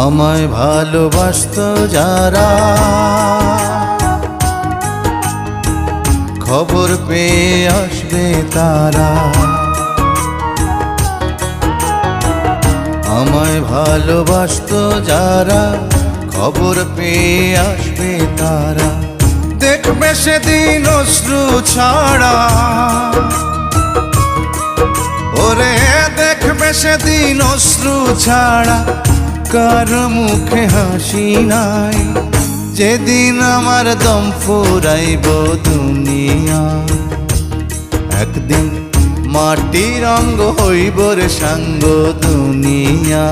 আমায় ভালোবাসতো যারা, খবর পেয়ে আসবে তারা। আমায় ভালোবাসতো যারা, খবর পেয়ে আসবে তারা। দেখবে সেদিন অশ্রু ছাড়া, ওরে দেখবে সেদিন অশ্রু ছাড়া কার মুখে হাসি নাই। যেদিন আমার দম ফুরাইব দুনিয়া, একদিন মাটির অঙ্গ হইব রে সাঙ্গ দুনিয়া।